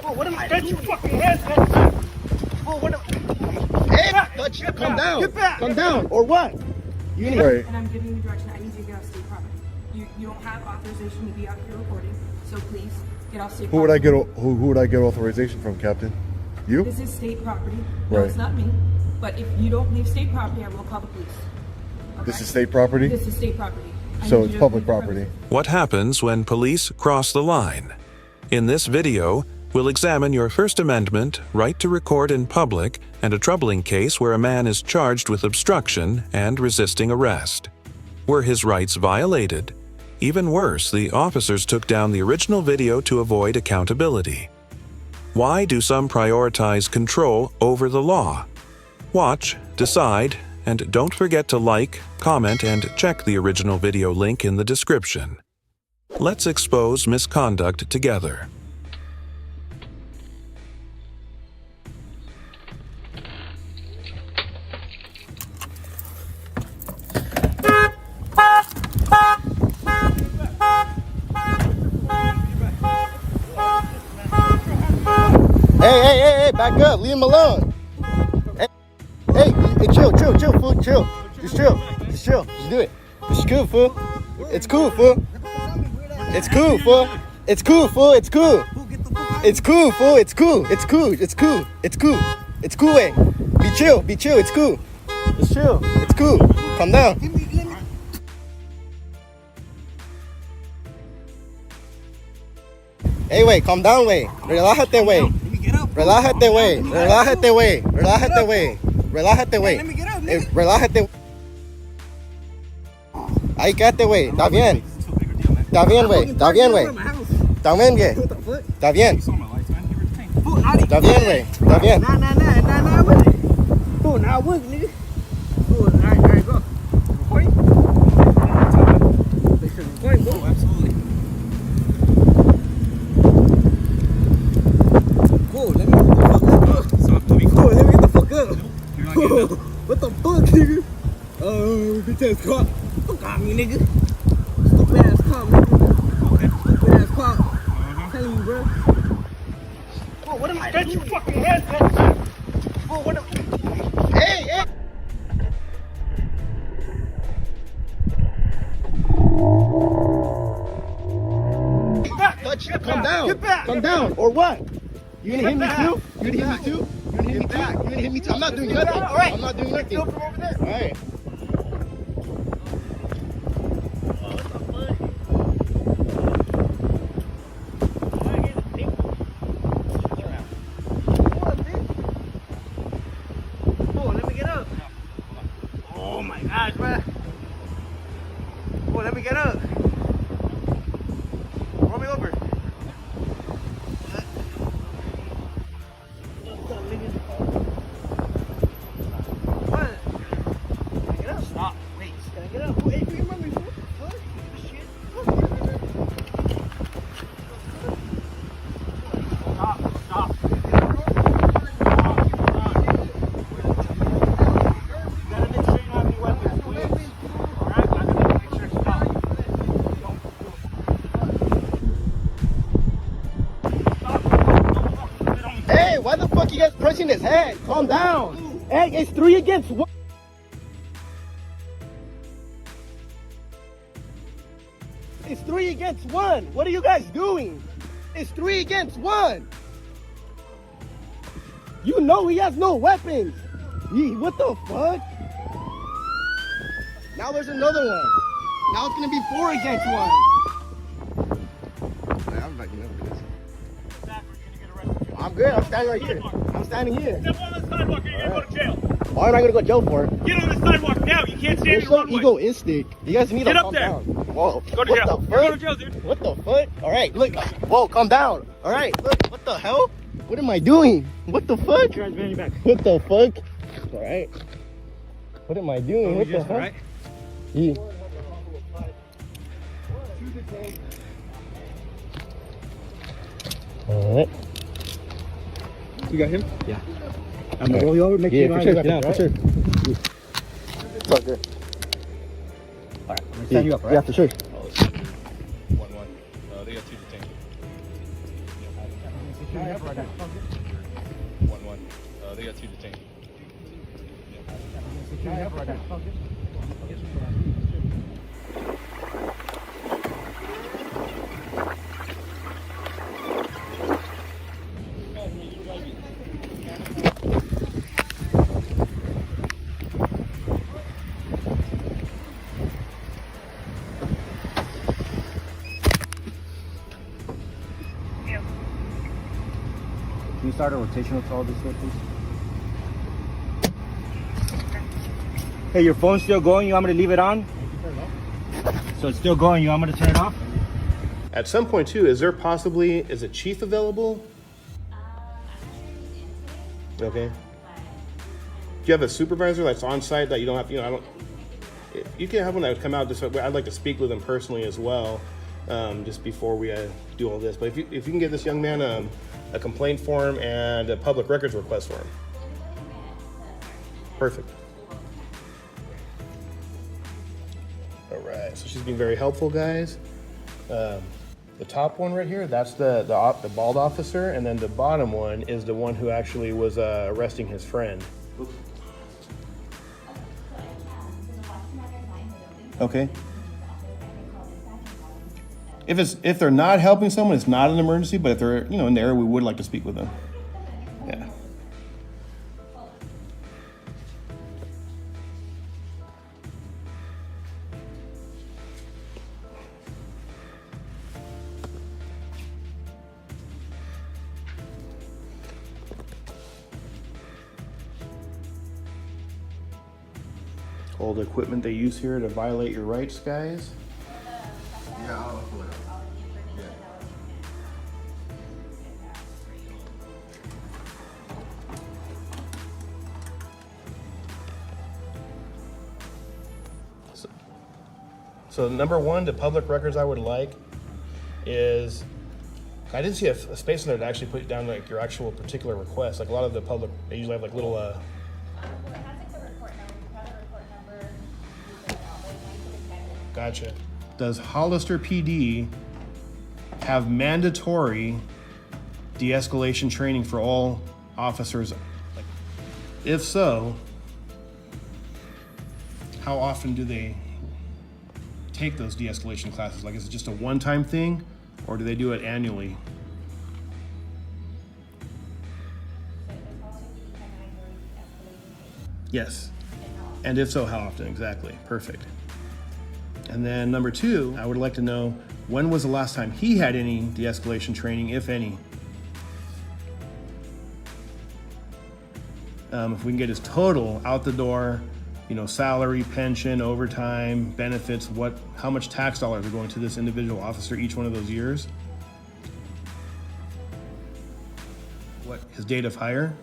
Oh, what am I? Get your fucking hands back. Oh, what am I? Hey, calm down. Get back. Calm down. Or what? You need And I'm giving you direction. I need you to get off state property. You don't have authorization to be out here recording, so please get off state property. Who would I get authorization from, Captain? You? This is state property. No, Right. it's not me. But if you don't leave state property, I will call the police. Okay? This is state property? This is state property. So it's public property. What happens when police cross the line? In this video, we'll examine your First Amendment right to record in public and a troubling case where a man is charged with obstruction and resisting arrest. Were his rights violated? Even worse, the officers took down the original video to avoid accountability. Why do some prioritize control over the law? Watch, decide, and don't forget to like, comment, and check the original video link in the description. Let's expose misconduct together. Hey, back up. Leave him alone. Hey, chill, fool, chill. Just chill. Just do it. It's cool, fool. It's cool, fool. It's cool, fool. It's cool, fool. It's cool. It's cool, fool. It's cool. It's cool. It's cool. It's cool. It's cool, eh? Be chill. It's cool. It's chill. It's cool. Calm down. Hey, wait, calm down, wey. Relájate, wey. Relájate, wey. Relájate, wey. Relájate, wey. Relájate, wey. Relájate. Ahí quédate, wey. Está bien. Está bien, wey. Está bien, wey. Está bien, güey. Está bien. Está bien, güey. Está bien. Nah, with it. Fool, nah, with it, nigga. Fool, all right, go. Recording? They should record, bro. Absolutely. Cool, let me get the fuck up. Cool, let me get the fuck up. What the fuck, nigga? Bitch ass cop. Fuck on me, nigga. Stupid ass cop, nigga. Stupid ass cop. I'm telling you, bro. Oh, what am I? Get your fucking hands back. Oh, what am I? Hey. Calm down. Get back. Calm down. Or what? You gonna hit me too? You gonna hit me too? You gonna hit me back? You gonna hit me too? I'm not doing nothing. All right. I'm not doing nothing. From over there. All right. Oh, let me get up. Oh my gosh, man. Oh, let me get up. Roll me over. What? Can I get up? Stop. Wait. Can I get up? Hey, you remember me? What? Shit. Stop. Hey, why the fuck you guys pressing his head? Calm down. Hey, it's 3 against 1. It's 3 against 1. What are you guys doing? It's 3 against 1. You know he has no weapons. What the fuck? Now there's another one. Now it's gonna be 4 against 1. I'm backing up for this. I'm good. I'm standing right here. I'm standing here. Step on the sidewalk or you're gonna go to jail. Why am I gonna go to jail for it? Get on the sidewalk now. You can't stand You're in so the roadway. egoistic. You guys need Get to up calm there. down. Whoa. Go to jail. What the You're going fuck? to jail, dude. What the fuck? All right, look. Whoa, calm down. All right, look. What the hell? What am I doing? What the fuck? Your hands behind your back. What the fuck? All right. What am I doing? What the All hell? right. Yeah. All right. You got him? Yeah. I'm gonna roll you over, make sure you for don't sure, have your weapons, for right? sure. It's all good. Alright, I'm gonna stand you up, right? Yeah, for sure. 1-1. They got 2 detained. 1-1. They got 2 detained. Can you start a rotational call this way, please? Hey, your phone's still going? You want me to leave it on? So it's still going. You want me to turn it off? At some point too, is a chief available? Okay. Do you have a supervisor that's on site that you don't have? I don't. You can have one that would come out. Just I'd like to speak with him personally as well, just before we do all this. But if you can give this young man a complaint form and a public records request for him. Perfect. All right. So she's being very helpful, guys. The top one right here, that's the bald officer, and then the bottom one is the one who actually was arresting his friend. Okay. If they're not helping someone, it's not an emergency. But if they're in the area, we would like to speak with them. Yeah. All the equipment they use here to violate your rights, guys. Yeah, I'll pull it up. So number one, the public records I would like is, I didn't see a space in there to actually put down like your actual particular request. Like a lot of the public, they usually have like little, Well, it has like the report number. You've got a report number. You put it all the way to Gotcha. Does Hollister PD have mandatory de-escalation training for all officers? If so, how often do they take those de-escalation classes? Like, is it just a one-time thing, or do they do it annually? Yes. And if so, how often exactly? Perfect. And then number two, I would like to know, when was the last time he had any de-escalation training, if any? If we can get his total out the door, salary, pension, overtime, benefits, how much tax dollars are going to this individual officer each one of those years? What his date of hire?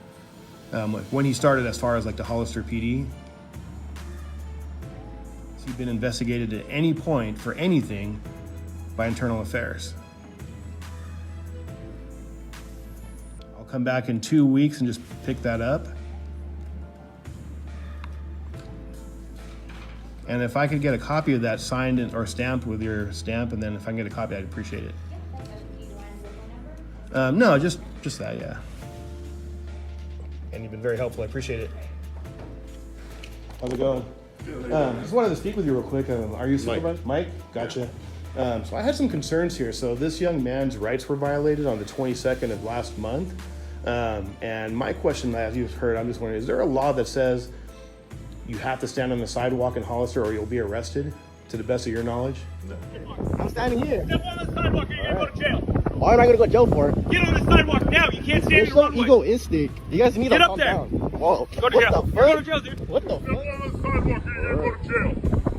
When he started, as far as like the Hollister PD. Has he been investigated at any point for anything by internal affairs? I'll come back in 2 weeks and just pick that up. And if I could get a copy of that signed or stamped with your stamp, and then if I can get a copy, I'd appreciate it. No, just that, yeah. And you've been very helpful. I appreciate it. How's it going? Just wanted to speak with you real quick. Are you supervisor? Mike? Gotcha. So I had some concerns here. So this young man's rights were violated on the 22nd of last month. And my question, as you've heard, I'm just wondering, is there a law that says you have to stand on the sidewalk in Hollister or you'll be arrested, to the best of your knowledge? No. I'm standing here. Step on the sidewalk or you're gonna go to jail. Why am I gonna go to jail for it? Get on the sidewalk now. You can't stand There's in the no runway. egoistic. You guys need Get to up calm there. down. Whoa. Go to jail. What the You're going fuck? to jail, dude. What the Step fuck? on the sidewalk or you're gonna go to jail.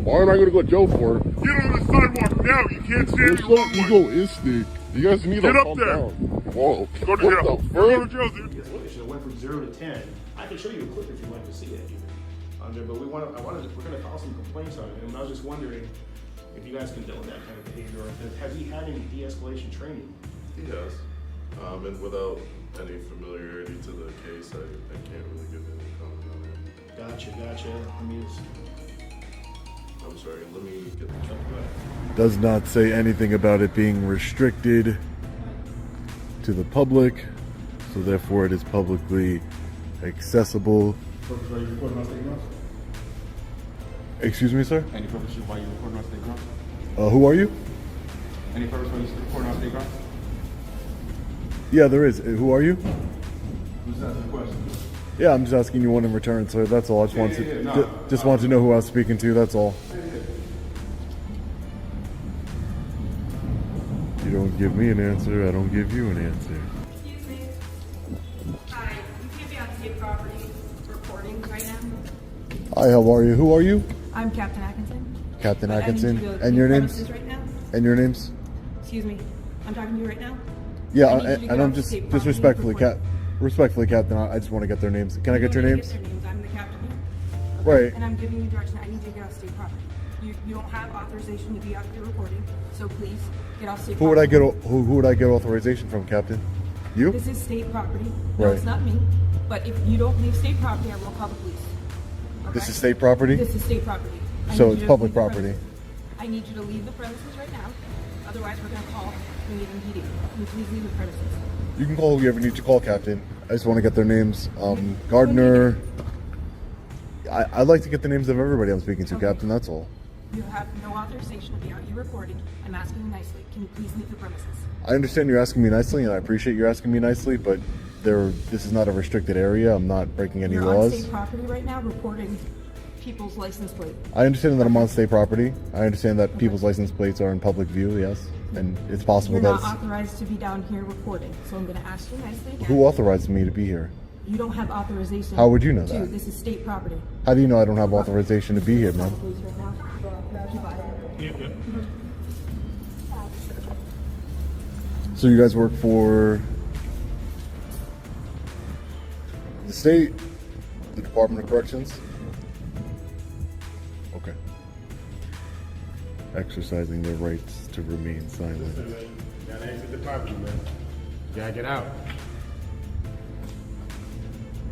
Why am I gonna go to jail for it? Get on the sidewalk now. You can't stand You're in the so runway. egoistic. You guys need to Get up calm there. down. Whoa. Go to What jail. the You're going fuck? to jail, dude. It should have went from 0 to 10. I can show you a clip if you'd like to see it. But we're gonna file some complaints on it, and I was just wondering if you guys condone that kind of behavior, or has he had any de-escalation training? He has. And without any familiarity to the case, I can't really give any comment on it. Gotcha. I'm sorry, let me get the check back. Does not say anything about it being restricted to the public, so therefore it is publicly accessible. Purpose why you recording on state grounds? Excuse me, sir? Any purpose why you recording on state grounds? Who are you? Any purpose why you recording on state grounds? Yeah, there is. Who are you? Who's asking the question? Yeah, I'm just asking you one in return, sir. That's all. I just just want to know who I was speaking to. That's all. You don't give me an answer, I don't give you an answer. Excuse me. Hi, you can't be on state property recording right now. Hi, how are you? Who are you? I'm Captain Atkinson. Captain But I need Atkinson. you to And leave your premises names? right now. And your names? Excuse me. I'm talking to you right now. Yeah, I need you to and get I'm off just state property respectfully, recording. respectfully, Captain. I just want to get their names. Can I get your You don't names? need to get their names. I'm the captain here. Right. And I'm giving you direction. I need you to get off state property. You don't have authorization to be out here recording, so please get off state Who would I property. get? Who would I get authorization from, Captain? You? This is state property. No, Right. it's not me. But if you don't leave state property, I will call the police. Okay? This is state property. This is state property. I So need it's you to public leave the property. premises. I need you to leave the premises right now. Otherwise, we're going to call Canadian PD. Can you please leave the premises? You can call who you ever need to call, Captain. I just want to get their names. Gardner. I'd like to get the names of everybody I'm speaking to, Okay. Captain. That's all. You have no authorization to be out here recording. I'm asking you nicely. Can you please leave the premises? I understand you're asking me nicely, and I appreciate you asking me nicely, but this is not a restricted area. I'm not breaking any You're on laws. state property right now recording people's license plate. I understand that I'm on state property. I understand that people's license plates are in public view, yes, and it's possible You're that not authorized to be down here recording. So I'm going to ask you nicely again. who authorized me to be here. You don't have authorization. How would you know to. that? This is state property. How do you know I don't have authorization to be here, man? Police right now. So you guys work for the state, the Department of Corrections? Okay. Exercising their rights to remain silent. You gotta exit the property, man. You gotta get out.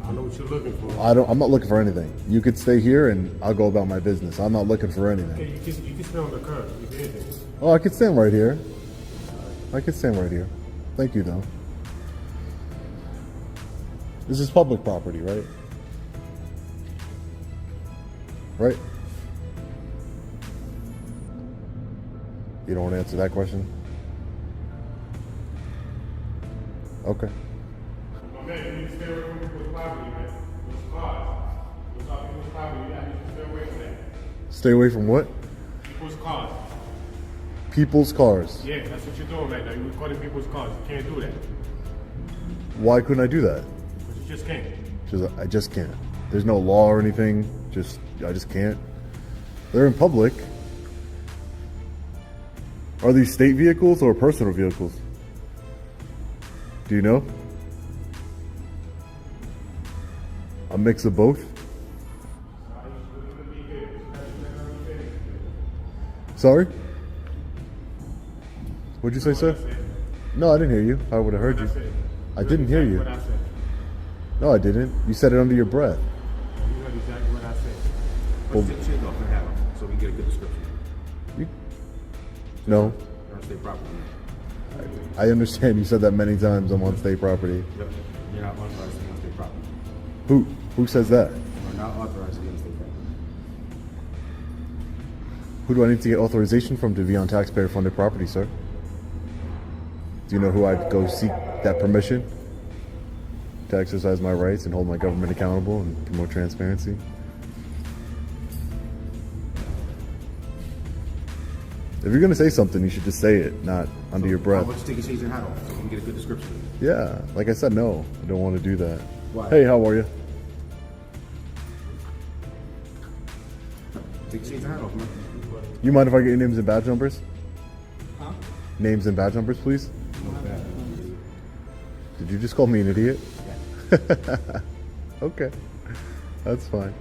I don't know what you're looking for. I'm not looking for anything. You could stay here and I'll go about my business. I'm not looking for anything. Okay, you can stay on the curb. You can anything. Oh, I could stand right here. I could stand right here. Thank you, though. This is public property, right? Right? You don't want to answer that question? Okay. My man, you need to stay away from people's property, man. Those cars. Those are people's property. You need to stay away from that. Stay away from what? People's cars. People's cars. Yeah, that's what you're doing right now. You're recording people's cars. You can't do that. Why couldn't I do that? Because you just can't. I just can't. There's no law or anything. I just can't. They're in public. Are these state vehicles or personal vehicles? Do you know? A mix of both? Sorry? What'd you say, sir? No, I didn't hear you. I would have heard you. I didn't hear you. What I said. No, I didn't. You said it under your breath. You heard exactly what I said. Well- Let's take the shit off and have them so we can get a good description. No. You're on state property. I understand you said that many times. I'm on state property. Yep. You're not authorized to be on state property. Who says that? You're not authorized to be on state property. Who do I need to get authorization from to be on taxpayer-funded property, sir? Do you know who I'd go seek that permission to exercise my rights and hold my government accountable and promote transparency? If you're gonna say something, you should just say it, not under your breath. Why don't you take your shades and hat off so we can get a good description? Yeah, like I said, no, I don't want to do that. Why? Hey, how are you? Take your shades and hat off, man. You mind if I get your names and badge numbers? Huh? Names and badge numbers, please. Did you just call me an idiot? Yeah. Okay, that's fine.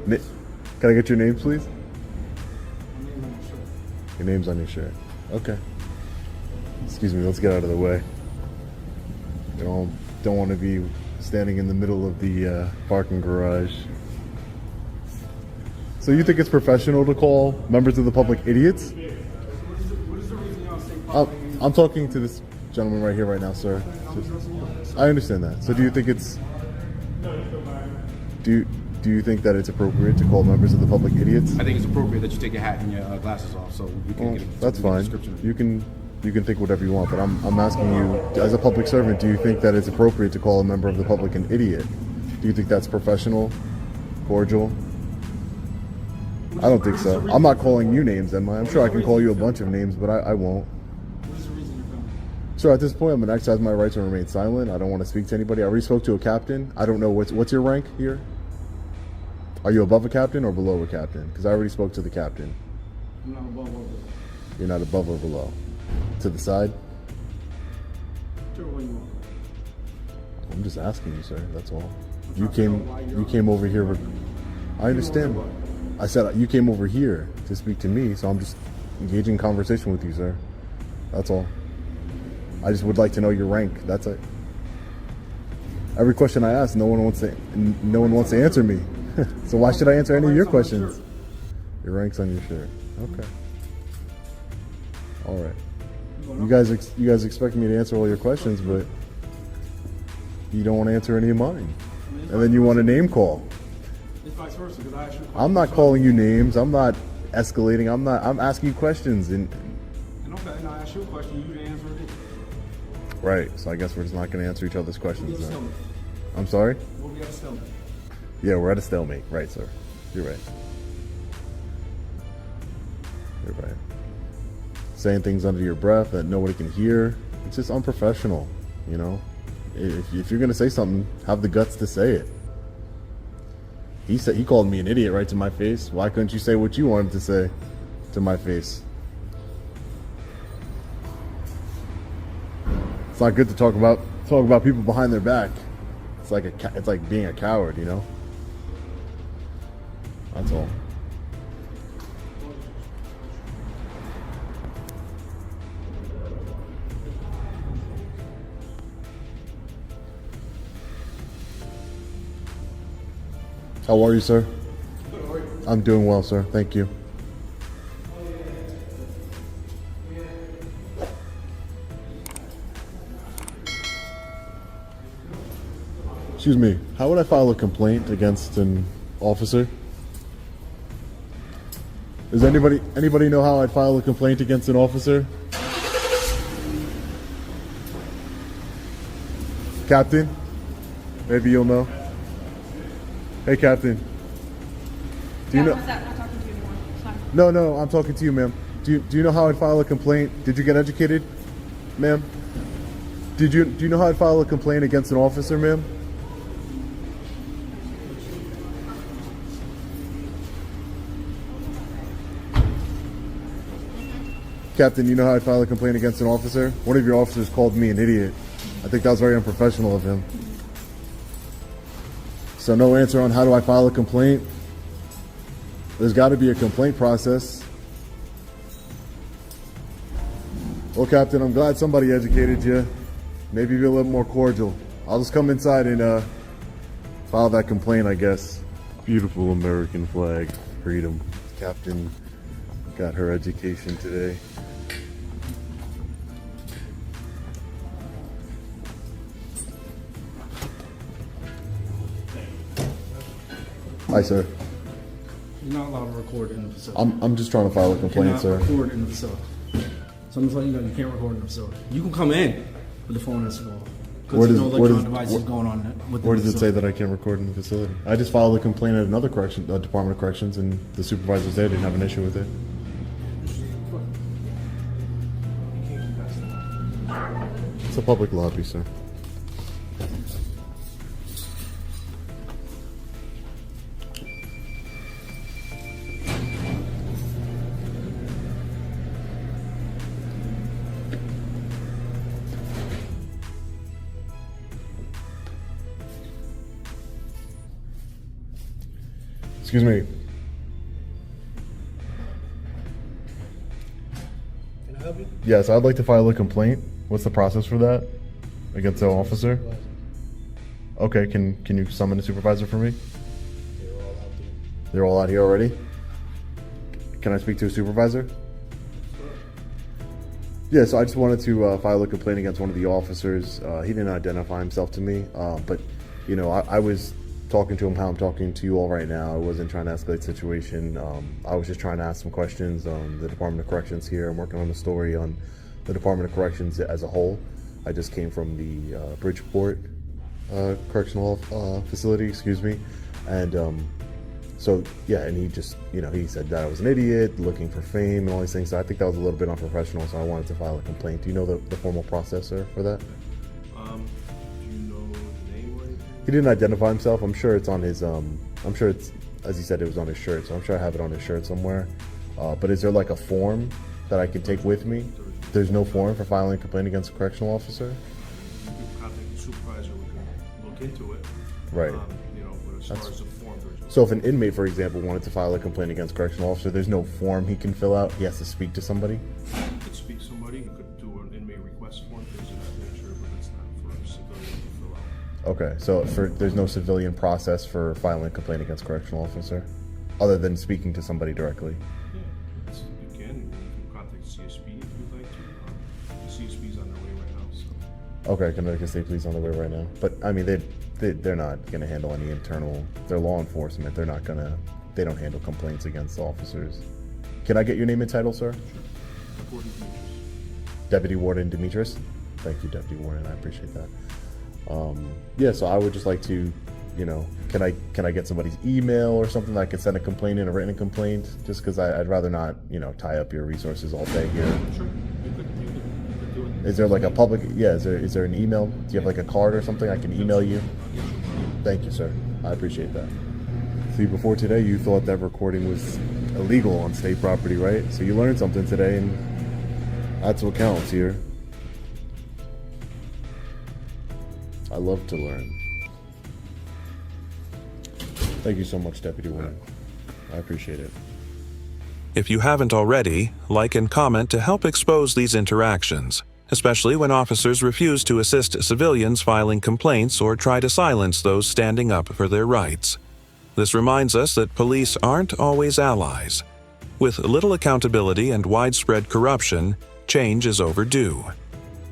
Can I get your name, please? Your name's on your shirt. Okay. Excuse me, let's get out of the way. Don't want to be standing in the middle of the parking garage. So you think it's professional to call members of the public idiots? What is the reason y'all say I'm talking to this gentleman right here, right now, sir. I understand that. So do you think it's... Do you think that it's appropriate to call members of the public idiots? I think it's appropriate that you take your hat and your glasses off, so we can Well, get a, that's so we can fine. get a description. You can think whatever you want, but I'm asking you, as a public servant, do you think that it's appropriate to call a member of the public an idiot? Do you think that's professional, cordial? I don't think so. I'm not calling you names, am I? I'm sure I can call you a bunch of names, but I won't. What is the reason you're coming? So at this point, I'm going to exercise my right to remain silent. I don't want to speak to anybody. I already spoke to a captain. I don't know what's your rank here? Are you above a captain or below a captain? Because I already spoke to the captain. I'm not above or below. You're not above or below. To the side? Whichever way you want. I'm just asking you, sir. That's all. You came over here. I understand. I said you came over here to speak to me, so I'm just engaging in conversation with you, sir. That's all. I just would like to know your rank. That's it. Every question I ask, no one wants to answer me. So why should I answer any of your questions? Your rank's on your shirt. Okay. All right. You guys expect me to answer all your questions, but you don't want to answer any of mine. And then you want a name call. It's vice versa, because I asked you a question. I'm not calling you names. I'm not escalating. I'm asking you questions. And okay, now I ask you a question, you didn't answer it. right. So I guess we're just not going to answer each other's questions We'll be at a then. stalemate. I'm sorry? We'll be at a stalemate. Yeah, we're at a stalemate. Right, sir. You're right. You're right. Saying things under your breath that nobody can hear. It's just unprofessional, you know? If you're going to say something, have the guts to say it. He called me an idiot right to my face. Why couldn't you say what you wanted to say to my face? It's not good to talk about people behind their back. It's like being a coward, you know? That's all. How are you, sir? I'm doing well, sir. Thank you. Excuse me. How would I file a complaint against an officer? Does anybody know how I'd file a complaint against an officer? Captain? Maybe you'll know. Hey, Captain. Do you know? What's that? I'm not talking to you anymore. It's fine. No, I'm talking to you, ma'am. Do you know how I'd file a complaint? Did you get educated, ma'am? Do you know how I'd file a complaint against an officer, ma'am? Captain, you know how I'd file a complaint against an officer? One of your officers called me an idiot. I think that was very unprofessional of him. So no answer on how do I file a complaint? There's got to be a complaint process. Well, Captain, I'm glad somebody educated you. Maybe be a little more cordial. I'll just come inside and file that complaint, I guess. Beautiful American flag, freedom. Captain got her education today. Hi, sir. You're not allowed to record in the facility. I'm just trying to file a complaint, sir. You cannot record in the facility. So I'm just letting you know you can't record in the facility. You can come in with the phone installed. Because there's no electronic devices going on with the Where does it say facility. that I can't record in the facility? I just filed a complaint at another Department of Corrections, and the supervisors there didn't have an issue with it. It's a public lobby, sir. Excuse me. Can I help you? Yes, I'd like to file a complaint. What's the process for that? Against the officer? Okay, can you summon a supervisor for me? They're all out there. They're all out here already? Can I speak to a supervisor? Yeah, so I just wanted to file a complaint against one of the officers. He didn't identify himself to me, but, you know, I was talking to him how I'm talking to you all right now. I wasn't trying to escalate the situation. I was just trying to ask some questions on the Department of Corrections here. I'm working on a story on the Department of Corrections as a whole. I just came from the Bridgeport Correctional Facility, excuse me. And so, yeah, and he just, you know, he said that I was an idiot, looking for fame and all these things. So I think that was a little bit unprofessional, so I wanted to file a complaint. Do you know the formal process, sir, for that? Do you know the name or anything? He didn't identify himself. I'm sure it's on his, I'm sure it's, as he said, it was on his shirt, so I'm sure I have it on his shirt somewhere. But is there like a form that I can take with me? There's no form for filing a complaint against a correctional officer? You could contact the supervisor, we can look into it. Right. You know, but as far as the form, there's no. So if an inmate, for example, wanted to file a complaint against a correctional officer, there's no form he can fill out? He has to speak to somebody? You could speak to somebody, you could do an inmate request form, things of that nature, but it's not for a civilian to fill out. Okay, so there's no civilian process for filing a complaint against a correctional officer, other than speaking to somebody directly? Yeah, you can contact CSP if you'd like to. The CSP's on their way right now, so. Okay, Connecticut State Police on the way right now. But, I mean, they're not going to handle any internal, they're law enforcement. They're not going to, they don't handle complaints against officers. Can I get your name and title, sir? Warden Demetrius. Deputy Warden Demetrius? Thank you, Deputy Warden, I appreciate that. Yeah, so I would just like to, you know, can I get somebody's email or something that I can send a complaint in, a written complaint? Just because I'd rather not, you know, tie up your resources all day here. Sure, you could do it. Is there like a public, yeah, is there an email? Do you have like a card or something I can email you? Thank you, sir. I appreciate that. See, before today, you thought that recording was illegal on state property, right? So you learned something today, and that's what counts here. I love to learn. Thank you so much, Deputy Warden. I appreciate it. If you haven't already, like and comment to help expose these interactions, especially when officers refuse to assist civilians filing complaints or try to silence those standing up for their rights. This reminds us that police aren't always allies. With little accountability and widespread corruption, change is overdue.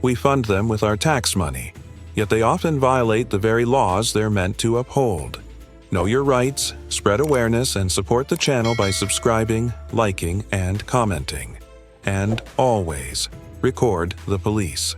We fund them with our tax money, yet they often violate the very laws they're meant to uphold. Know your rights, spread awareness, and support the channel by subscribing, liking, and commenting. And always, record the police.